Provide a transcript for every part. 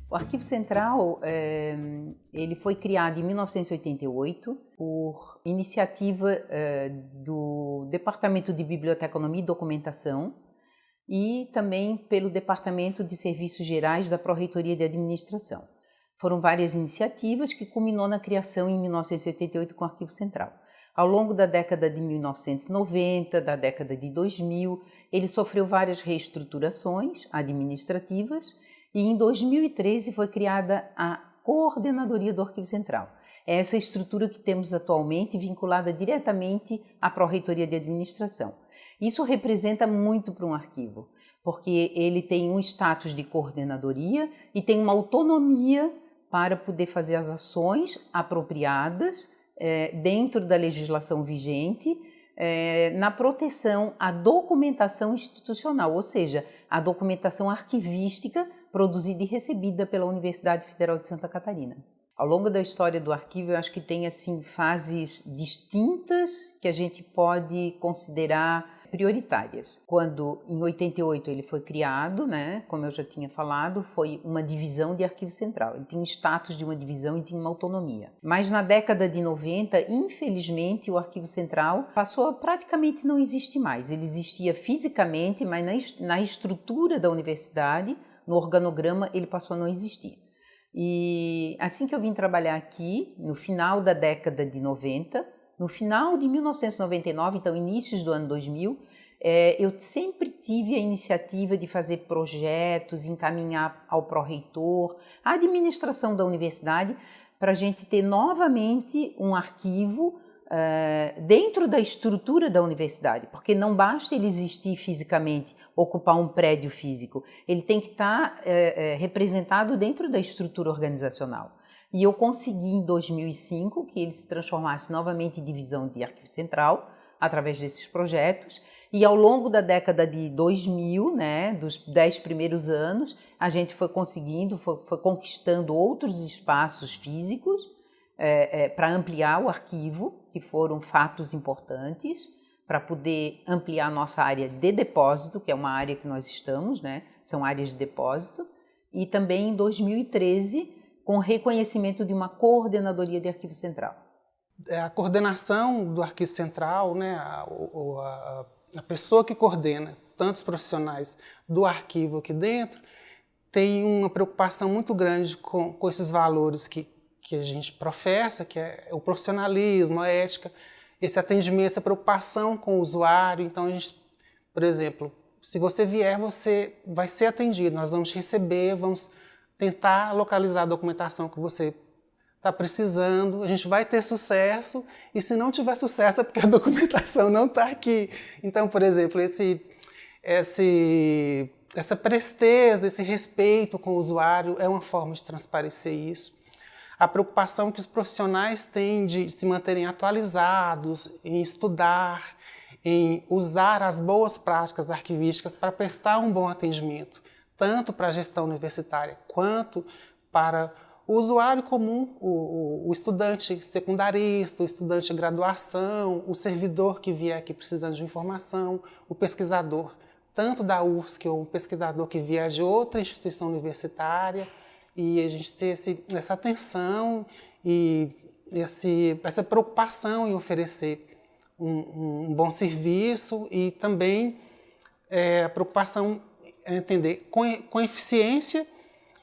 O Arquivo Central ele foi criado em 1988 por iniciativa do Departamento de Biblioteconomia e Documentação e também pelo Departamento de Serviços Gerais da Pró-Reitoria de Administração. Foram várias iniciativas que culminou na criação em 1988 com o Arquivo Central. Ao longo da década de 1990, da década de 2000, ele sofreu várias reestruturações administrativas e em 2013 foi criada a Coordenadoria do Arquivo Central. É essa estrutura que temos atualmente vinculada diretamente à Pró-Reitoria de Administração. Isso representa muito para um arquivo, porque ele tem um status de coordenadoria e tem uma autonomia para poder fazer as ações apropriadas dentro da legislação vigente na proteção à documentação institucional, ou seja, a documentação arquivística produzida e recebida pela Universidade Federal de Santa Catarina. Ao longo da história do arquivo, eu acho que tem assim fases distintas que a gente pode considerar prioritárias. Quando em 88 ele foi criado, como eu já tinha falado, foi uma divisão de Arquivo Central. Ele tinha um status de uma divisão e tinha uma autonomia. Mas na década de 90, infelizmente, o Arquivo Central passou a praticamente não existir mais. Ele existia fisicamente, mas na estrutura da universidade, no organograma, ele passou a não existir. E assim que eu vim trabalhar aqui, no final da década de 90, no final de 1999, então inícios do ano 2000, eu sempre tive a iniciativa de fazer projetos, encaminhar ao pró-reitor, à administração da universidade, para a gente ter novamente um arquivo dentro da estrutura da universidade, porque não basta ele existir fisicamente, ocupar um prédio físico, ele tem que estar representado dentro da estrutura organizacional. E eu consegui em 2005 que ele se transformasse novamente em divisão de Arquivo Central, através desses projetos, e ao longo da década de 2000, dos 10 primeiros anos, a gente foi conseguindo, foi conquistando outros espaços físicos para ampliar o arquivo, que foram fatos importantes, para poder ampliar a nossa área de depósito, que é uma área que nós estamos, são áreas de depósito, e também em 2013, com reconhecimento de uma coordenadoria de Arquivo Central. A coordenação do Arquivo Central, a pessoa que coordena tantos profissionais do arquivo aqui dentro, tem uma preocupação muito grande com esses valores que a gente professa, que é o profissionalismo, a ética, esse atendimento, essa preocupação com o usuário. Então, a gente, por exemplo, se você vier, você vai ser atendido, nós vamos te receber, vamos tentar localizar a documentação que você está precisando, a gente vai ter sucesso, e se não tiver sucesso é porque a documentação não está aqui. Então, por exemplo, essa presteza, esse respeito com o usuário é uma forma de transparecer isso. A preocupação que os profissionais têm de se manterem atualizados, em estudar, em usar as boas práticas arquivísticas para prestar um bom atendimento, tanto para a gestão universitária quanto para o usuário comum, o estudante secundarista, o estudante de graduação, o servidor que vier aqui precisando de informação, o pesquisador, tanto da UFSC ou um pesquisador que vier de outra instituição universitária, e a gente ter essa atenção e essa preocupação em oferecer um bom serviço, e também a preocupação entender com eficiência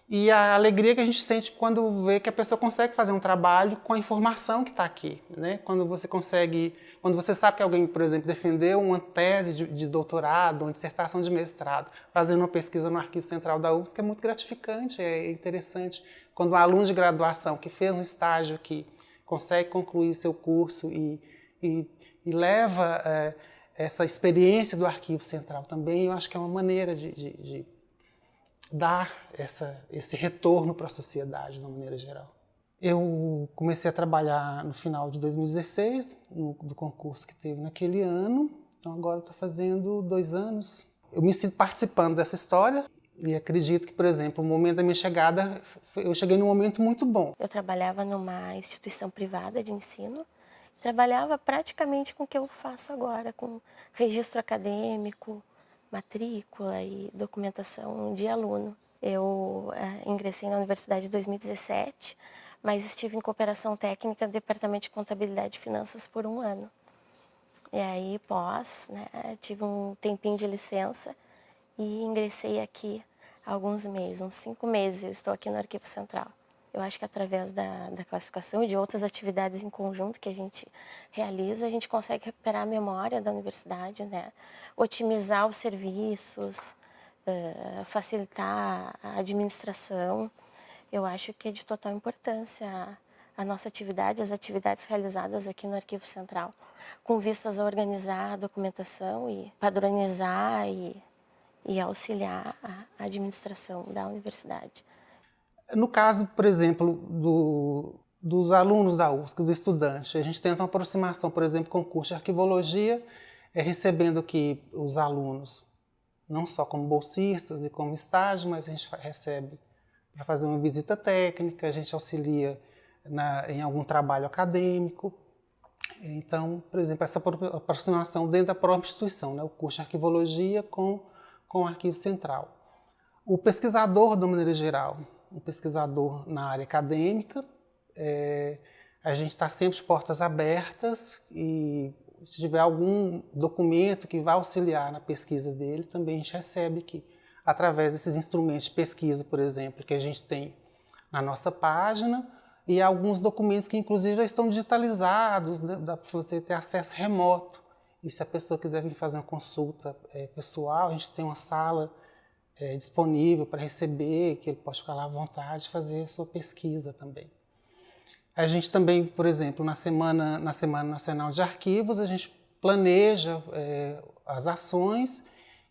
e a alegria que a gente sente quando vê que a pessoa consegue fazer um trabalho com a informação que está aqui, Quando você sabe que alguém, por exemplo, defendeu uma tese de doutorado, uma dissertação de mestrado, fazendo uma pesquisa no Arquivo Central da UFSC, é muito gratificante, é interessante. Quando um aluno de graduação que fez um estágio aqui consegue concluir seu curso e leva essa experiência do Arquivo Central também, eu acho que é uma maneira de dar esse retorno para a sociedade, de uma maneira geral. Eu comecei a trabalhar no final de 2016, do concurso que teve naquele ano, então agora estou fazendo 2 anos. Eu me sinto participando dessa história e acredito que, por exemplo, o momento da minha chegada, eu cheguei num momento muito bom. Eu trabalhava numa instituição privada de ensino, trabalhava praticamente com o que eu faço agora, com registro acadêmico, matrícula e documentação de aluno. Eu ingressei na universidade em 2017, mas estive em cooperação técnica no Departamento de Contabilidade e Finanças por 1 ano. E aí, tive um tempinho de licença e ingressei aqui há alguns meses, uns 5 meses eu estou aqui no Arquivo Central. Eu acho que através da classificação e de outras atividades em conjunto que a gente realiza, a gente consegue recuperar a memória da universidade, né? Otimizar os serviços, facilitar a administração. Eu acho que é de total importância a nossa atividade, as atividades realizadas aqui no Arquivo Central, com vistas a organizar a documentação e padronizar e auxiliar a administração da universidade. No caso, por exemplo, dos alunos da UFSC, do estudante, a gente tenta uma aproximação, por exemplo, com o curso de arquivologia, recebendo aqui os alunos, não só como bolsistas e como estágio, mas a gente recebe para fazer uma visita técnica, a gente auxilia em algum trabalho acadêmico. Então, por exemplo, essa aproximação dentro da própria instituição, né? O curso de arquivologia com o Arquivo Central. O pesquisador, de maneira geral, um pesquisador na área acadêmica, a gente está sempre de portas abertas e se tiver algum documento que vai auxiliar na pesquisa dele, também a gente recebe aqui, através desses instrumentos de pesquisa, por exemplo, que a gente tem na nossa página, e alguns documentos que inclusive já estão digitalizados, né? Dá para você ter acesso remoto. E se a pessoa quiser vir fazer uma consulta pessoal, a gente tem uma sala disponível para receber, que ele pode ficar lá à vontade de fazer a sua pesquisa também. A gente também, por exemplo, na Semana Nacional de Arquivos, a gente planeja as ações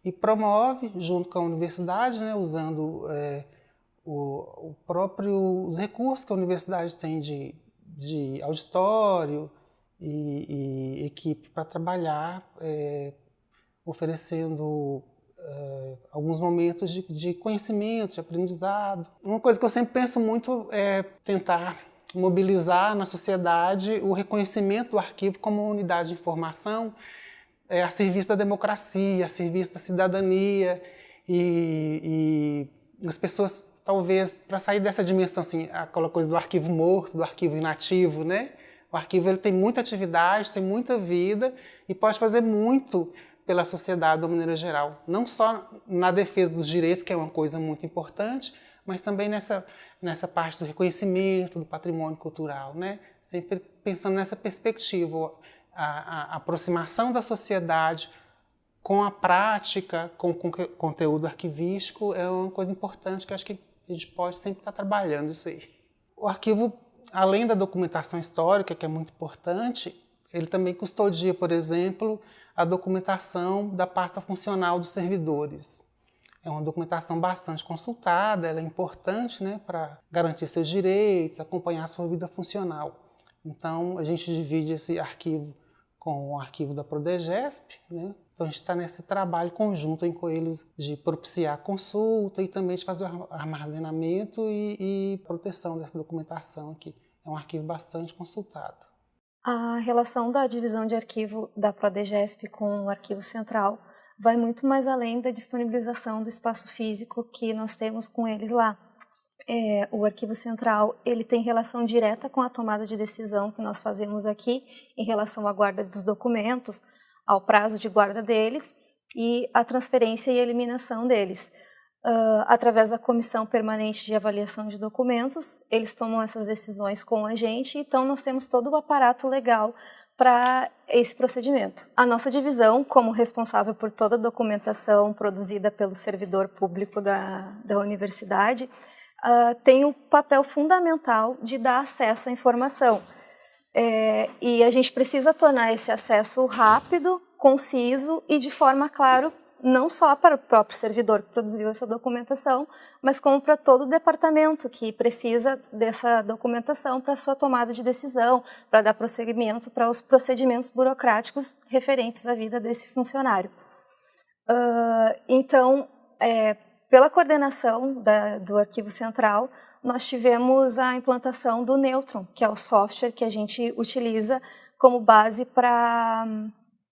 e promove, junto com a universidade, né, usando os recursos que a universidade tem de auditório e equipe para trabalhar, oferecendo alguns momentos de conhecimento, de aprendizado. Uma coisa que eu sempre penso muito é tentar mobilizar na sociedade o reconhecimento do arquivo como uma unidade de informação a serviço da democracia, a serviço da cidadania, e as pessoas, talvez, para sair dessa dimensão, assim, aquela coisa do arquivo morto, do arquivo inativo, né? O arquivo ele tem muita atividade, tem muita vida e pode fazer muito pela sociedade de uma maneira geral. Não só na defesa dos direitos, que é uma coisa muito importante, mas também nessa parte do reconhecimento do patrimônio cultural, né? Sempre pensando nessa perspectiva, a aproximação da sociedade com a prática, com o conteúdo arquivístico é uma coisa importante que acho que a gente pode sempre estar trabalhando isso aí. O arquivo, além da documentação histórica, que é muito importante, ele também custodia, por exemplo, a documentação da pasta funcional dos servidores. É uma documentação bastante consultada, ela é importante, né, para garantir seus direitos, acompanhar a sua vida funcional. Então, a gente divide esse arquivo com o arquivo da Prodegesp, né? Então, a gente está nesse trabalho conjunto com eles de propiciar a consulta e também de fazer o armazenamento e proteção dessa documentação aqui. É um arquivo bastante consultado. A relação da divisão de arquivo da Prodegesp com o Arquivo Central vai muito mais além da disponibilização do espaço físico que nós temos com eles lá. O Arquivo Central ele tem relação direta com a tomada de decisão que nós fazemos aqui em relação à guarda dos documentos, ao prazo de guarda deles e a transferência e eliminação deles. Através da Comissão Permanente de Avaliação de Documentos, eles tomam essas decisões com a gente, então nós temos todo o aparato legal para esse procedimento. A nossa divisão, como responsável por toda a documentação produzida pelo servidor público da universidade, tem um papel fundamental de dar acesso à informação. E a gente precisa tornar esse acesso rápido, conciso e de forma clara, não só para o próprio servidor que produziu essa documentação, mas como para todo o departamento que precisa dessa documentação para sua tomada de decisão, para dar prosseguimento para os procedimentos burocráticos referentes à vida desse funcionário. Então, pela coordenação do Arquivo Central, nós tivemos a implantação do Neutron, que é o software que a gente utiliza como base para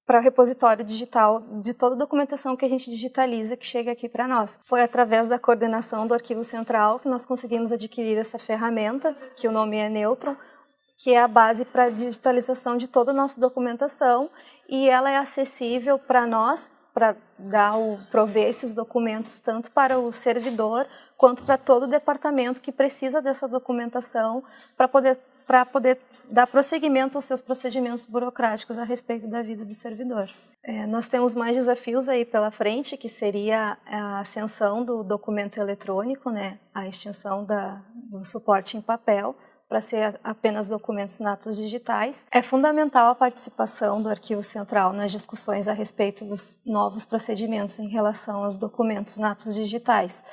para o repositório digital de toda a documentação que a gente digitaliza que chega aqui para nós. Foi através da coordenação do Arquivo Central que nós conseguimos adquirir essa ferramenta, que o nome é Neutron, que é a base para a digitalização de toda a nossa documentação, e ela é acessível para nós, para prover esses documentos tanto para o servidor quanto para todo o departamento que precisa dessa documentação para poder dar prosseguimento aos seus procedimentos burocráticos a respeito da vida do servidor. Nós temos mais desafios aí pela frente, que seria a ascensão do documento eletrônico, né, a extinção do suporte em papel, para ser apenas documentos natos digitais. É fundamental a participação do Arquivo Central nas discussões a respeito dos novos procedimentos em relação aos documentos natos digitais.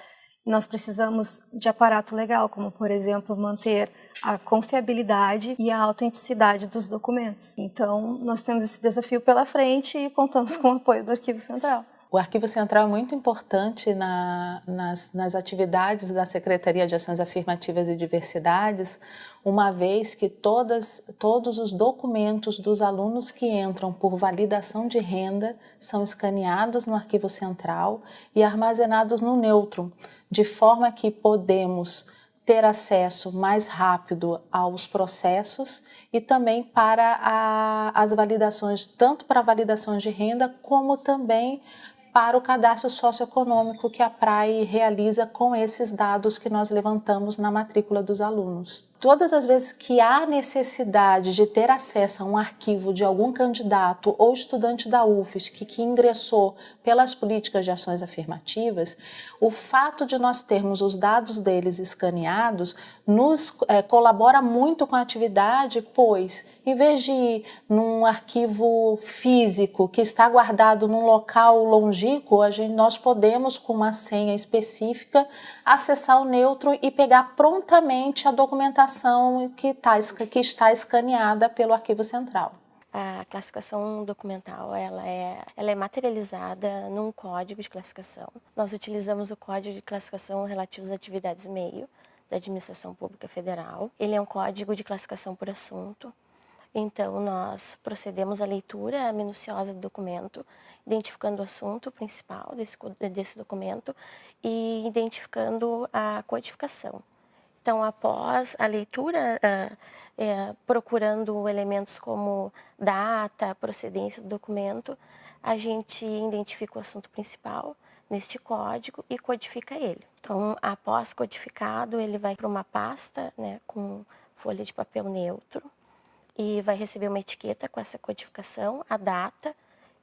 Nós precisamos de aparato legal, como, por exemplo, manter a confiabilidade e a autenticidade dos documentos. Então, nós temos esse desafio pela frente e contamos com o apoio do Arquivo Central. O Arquivo Central é muito importante nas atividades da Secretaria de Ações Afirmativas e Diversidades, uma vez que todos os documentos dos alunos que entram por validação de renda são escaneados no Arquivo Central e armazenados no Neutron, de forma que podemos ter acesso mais rápido aos processos e também para as validações, tanto para validações de renda, como também para o cadastro socioeconômico que a PRAE realiza com esses dados que nós levantamos na matrícula dos alunos. Todas as vezes que há necessidade de ter acesso a um arquivo de algum candidato ou estudante da UFSC que ingressou pelas políticas de ações afirmativas, o fato de nós termos os dados deles escaneados nos colabora muito com a atividade, pois, em vez de ir num arquivo físico que está guardado num local longínquo, nós podemos, com uma senha específica, acessar o Neutron e pegar prontamente a documentação que está escaneada pelo Arquivo Central. A classificação documental ela é materializada num código de classificação. Nós utilizamos o código de classificação relativo às atividades meio da Administração Pública Federal. Ele é um código de classificação por assunto. Então, nós procedemos à leitura minuciosa do documento, identificando o assunto principal desse documento e identificando a codificação. Então, após a leitura, procurando elementos como data, procedência do documento, a gente identifica o assunto principal neste código e codifica ele. Então, após codificado, ele vai para uma pasta, né, com folha de papel neutro, e vai receber uma etiqueta com essa codificação, a data,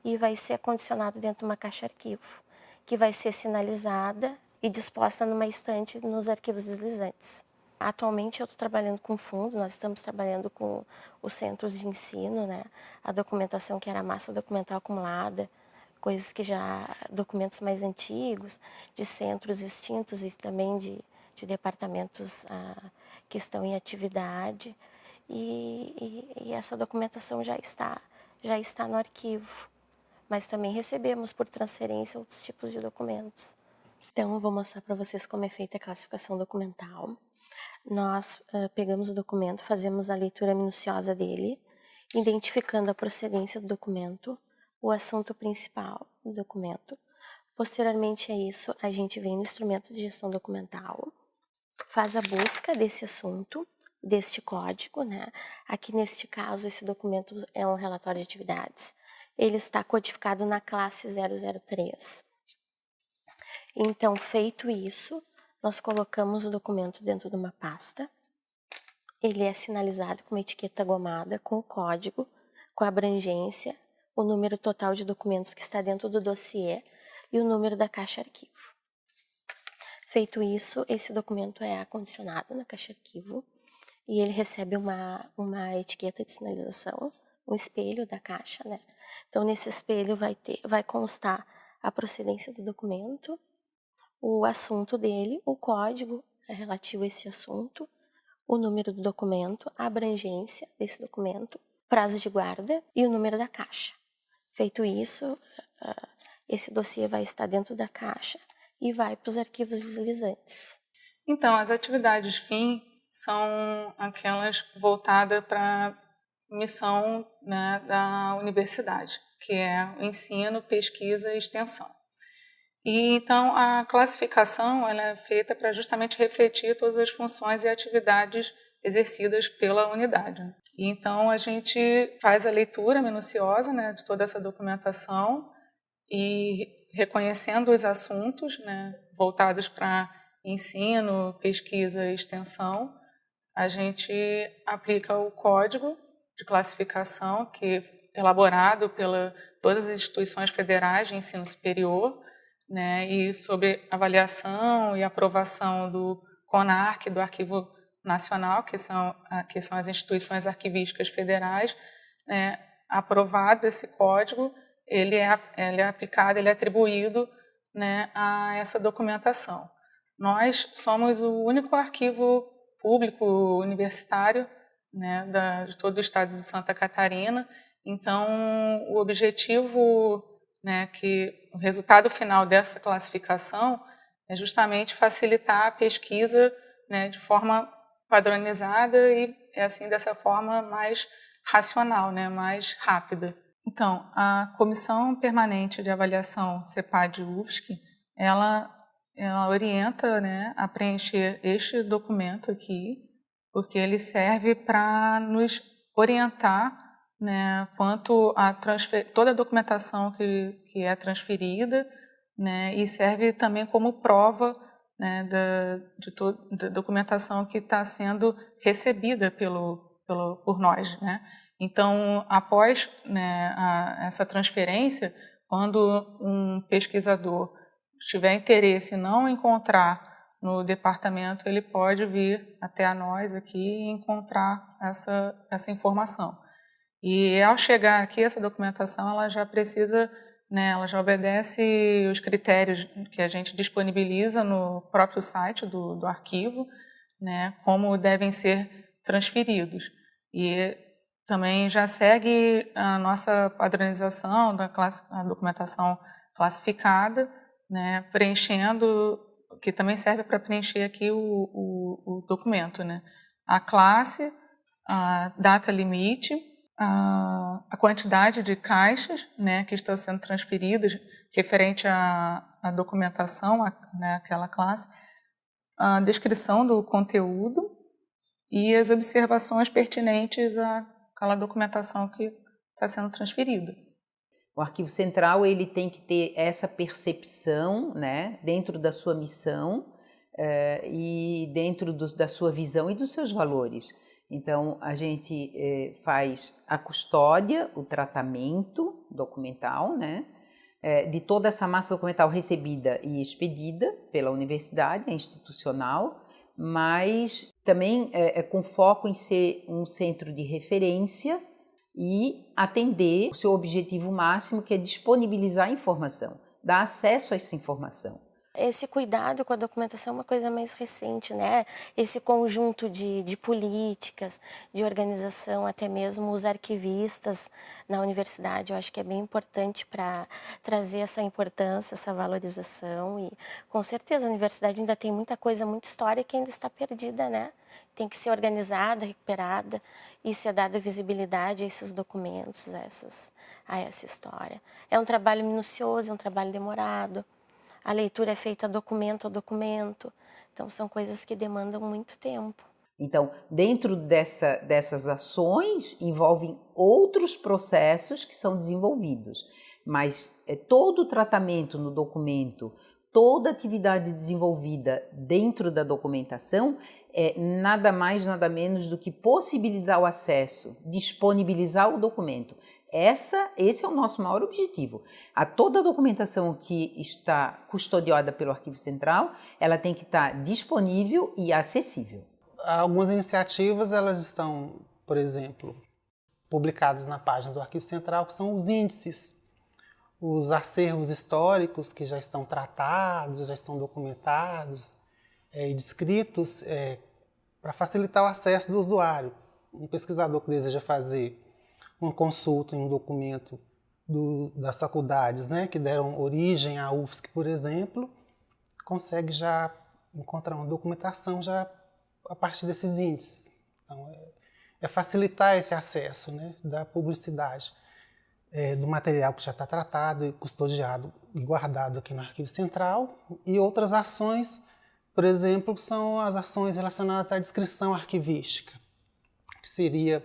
e vai ser acondicionado dentro de uma caixa arquivo, que vai ser sinalizada e disposta numa estante nos arquivos deslizantes. Atualmente eu estou trabalhando com fundo, nós estamos trabalhando com os centros de ensino, né? A documentação que era massa documental acumulada, coisas que documentos mais antigos, de centros extintos e também de departamentos que estão em atividade. E essa documentação já está no arquivo, mas também recebemos por transferência outros tipos de documentos. Então, eu vou mostrar para vocês como é feita a classificação documental. Nós pegamos o documento, fazemos a leitura minuciosa dele, identificando a procedência do documento, o assunto principal do documento. Posteriormente a isso, a gente vem no instrumento de gestão documental, faz a busca desse assunto, deste código, né? Aqui neste caso, esse documento é um relatório de atividades. Ele está codificado na classe 003. Então, feito isso, nós colocamos o documento dentro de uma pasta. Ele é sinalizado com uma etiqueta gomada, com o código, com a abrangência, o número total de documentos que está dentro do dossiê e o número da caixa arquivo. Feito isso, esse documento é acondicionado na caixa arquivo e ele recebe uma etiqueta de sinalização, um espelho da caixa, né? Então, nesse espelho vai constar a procedência do documento, o assunto dele, o código relativo a esse assunto, o número do documento, a abrangência desse documento, prazo de guarda e o número da caixa. Feito isso, esse dossiê vai estar dentro da caixa e vai para os arquivos deslizantes. Então, as atividades fim são aquelas voltadas para a missão, né, da universidade, que é o ensino, pesquisa e extensão. E então a classificação ela é feita para justamente refletir todas as funções e atividades exercidas pela unidade. E então a gente faz a leitura minuciosa, né, de toda essa documentação e reconhecendo os assuntos, né, voltados para ensino, pesquisa e extensão, a gente aplica o código de classificação que é elaborado pela todas as instituições federais de ensino superior, né, e sobre avaliação e aprovação do CONARC, do Arquivo Nacional, que são as instituições arquivísticas federais, né, aprovado esse código, ele é aplicado, ele é atribuído, né, a essa documentação. Nós somos o único arquivo público universitário, né, de todo o estado de Santa Catarina, então o objetivo, né, que o resultado final dessa classificação é justamente facilitar a pesquisa, né, de forma padronizada e assim dessa forma mais racional, né, mais rápida. Então, a Comissão Permanente de Avaliação CEPAD-UFSC, ela orienta, né, a preencher este documento aqui, porque ele serve para nos orientar, né, quanto a toda a documentação que é transferida, né, e serve também como prova, né, da documentação que está sendo recebida por nós, né. Então, após, né, essa transferência, quando um pesquisador tiver interesse em não encontrar no departamento, ele pode vir até a nós aqui e encontrar essa informação. E ao chegar aqui, essa documentação ela já precisa, né, ela já obedece os critérios que a gente disponibiliza no próprio site do arquivo, né, como devem ser transferidos. E também já segue a nossa padronização a documentação classificada, né, preenchendo, que também serve para preencher aqui o documento, né, a classe, a data limite, a quantidade de caixas, né, que estão sendo transferidas referente à documentação, né, aquela classe, a descrição do conteúdo e as observações pertinentes àquela documentação que está sendo transferida. O Arquivo Central ele tem que ter essa percepção, né, dentro da sua missão e dentro da sua visão e dos seus valores. Então, a gente faz a custódia, o tratamento documental, né, de toda essa massa documental recebida e expedida pela universidade, é institucional, mas também com foco em ser um centro de referência e atender o seu objetivo máximo, que é disponibilizar a informação, dar acesso a essa informação. Esse cuidado com a documentação é uma coisa mais recente, né? Esse conjunto de políticas, de organização, até mesmo os arquivistas na universidade, eu acho que é bem importante para trazer essa importância, essa valorização. E com certeza a universidade ainda tem muita coisa, muita história que ainda está perdida, né? Tem que ser organizada, recuperada e ser dada visibilidade a esses documentos, a essa história. É um trabalho minucioso, é um trabalho demorado. A leitura é feita documento a documento, então são coisas que demandam muito tempo. Então, dentro dessas ações, envolvem outros processos que são desenvolvidos, mas todo o tratamento no documento, toda atividade desenvolvida dentro da documentação é nada mais, nada menos do que possibilitar o acesso, disponibilizar o documento. Esse é o nosso maior objetivo. A toda a documentação que está custodiada pelo Arquivo Central, ela tem que estar disponível e acessível. Algumas iniciativas, elas estão, por exemplo, publicadas na página do Arquivo Central, que são os índices, os acervos históricos que já estão tratados, já estão documentados e descritos para facilitar o acesso do usuário. Um pesquisador que deseja fazer uma consulta em um documento das faculdades, né, que deram origem à UFSC, por exemplo, consegue já encontrar uma documentação já a partir desses índices. Então, é facilitar esse acesso, né, da publicidade. do material que já está tratado e custodiado e guardado aqui no Arquivo Central, e outras ações, por exemplo, são as ações relacionadas à descrição arquivística, que seria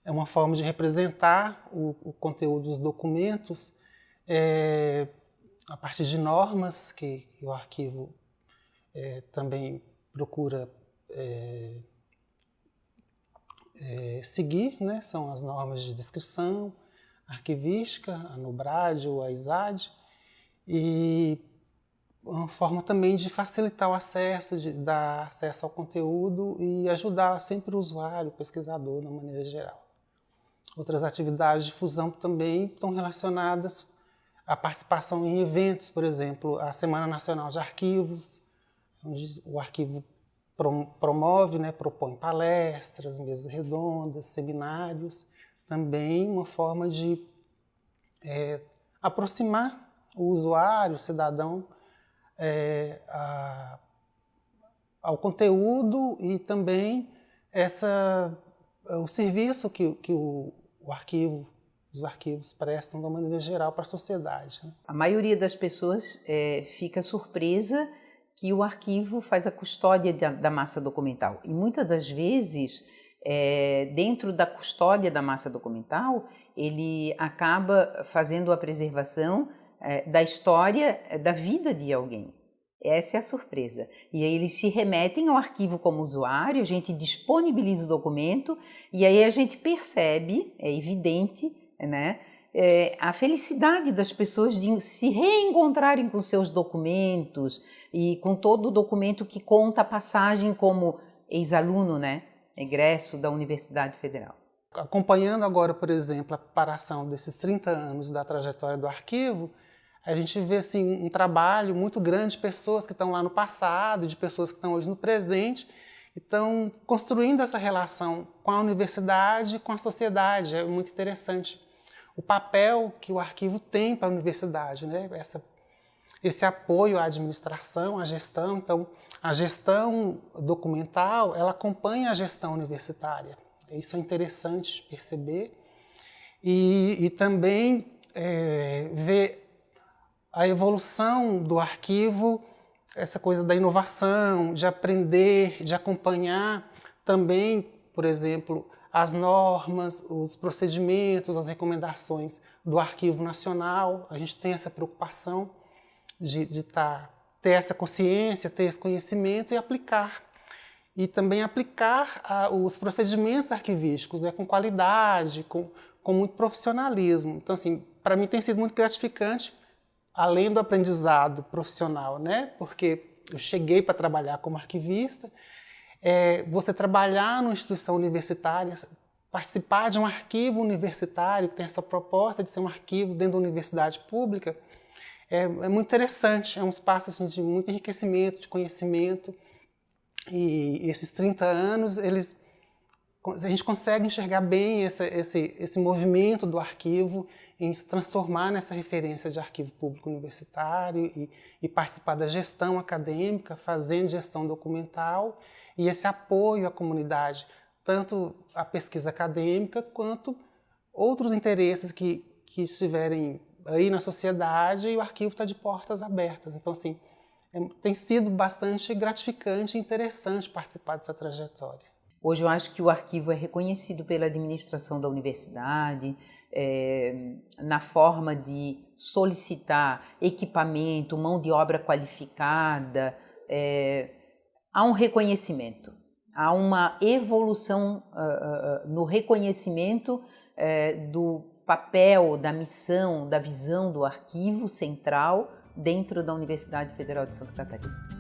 uma forma de representar o conteúdo dos documentos a partir de normas que o arquivo também procura seguir, né? São as normas de descrição arquivística, a NUBRAD ou a ISAD, e uma forma também de facilitar o acesso, de dar acesso ao conteúdo e ajudar sempre o usuário, o pesquisador, de uma maneira geral. Outras atividades de difusão também estão relacionadas à participação em eventos, por exemplo, a Semana Nacional de Arquivos, onde o arquivo promove, né, propõe palestras, mesas redondas, seminários, também uma forma de aproximar o usuário, o cidadão, ao conteúdo e também o serviço que os arquivos prestam de uma maneira geral para a sociedade, né? A maioria das pessoas fica surpresa que o arquivo faz a custódia da massa documental. E muitas das vezes, dentro da custódia da massa documental, ele acaba fazendo a preservação da história, da vida de alguém. Essa é a surpresa. E aí eles se remetem ao arquivo como usuário, a gente disponibiliza o documento e aí a gente percebe, é evidente, né, a felicidade das pessoas de se reencontrarem com seus documentos e com todo o documento que conta a passagem como ex-aluno, né, egresso da Universidade Federal. Acompanhando agora, por exemplo, a preparação desses 30 anos da trajetória do arquivo, a gente vê assim, um trabalho muito grande de pessoas que estão lá no passado, de pessoas que estão hoje no presente, e estão construindo essa relação com a universidade e com a sociedade. É muito interessante o papel que o arquivo tem para a universidade, né? Esse apoio à administração, à gestão. Então, a gestão documental, ela acompanha a gestão universitária. Isso é interessante perceber. E também ver a evolução do arquivo, essa coisa da inovação, de aprender, de acompanhar também, por exemplo, as normas, os procedimentos, as recomendações do Arquivo Nacional. A gente tem essa preocupação de ter essa consciência, ter esse conhecimento e aplicar. E também aplicar os procedimentos arquivísticos, né, com qualidade, com muito profissionalismo. Então, assim, para mim tem sido muito gratificante, além do aprendizado profissional, né? Porque eu cheguei para trabalhar como arquivista, você trabalhar numa instituição universitária, participar de um arquivo universitário, que tem essa proposta de ser um arquivo dentro da universidade pública, é muito interessante, é um espaço assim, de muito enriquecimento, de conhecimento, e esses 30 anos, a gente consegue enxergar bem esse movimento do arquivo em se transformar nessa referência de arquivo público universitário e participar da gestão acadêmica, fazendo gestão documental e esse apoio à comunidade, tanto a pesquisa acadêmica quanto outros interesses que estiverem aí na sociedade, e o arquivo está de portas abertas. Então, assim, tem sido bastante gratificante e interessante participar dessa trajetória. Hoje eu acho que o arquivo é reconhecido pela administração da universidade, na forma de solicitar equipamento, mão de obra qualificada. Há um reconhecimento, há uma evolução no reconhecimento do papel, da missão, da visão do Arquivo Central dentro da Universidade Federal de Santa Catarina.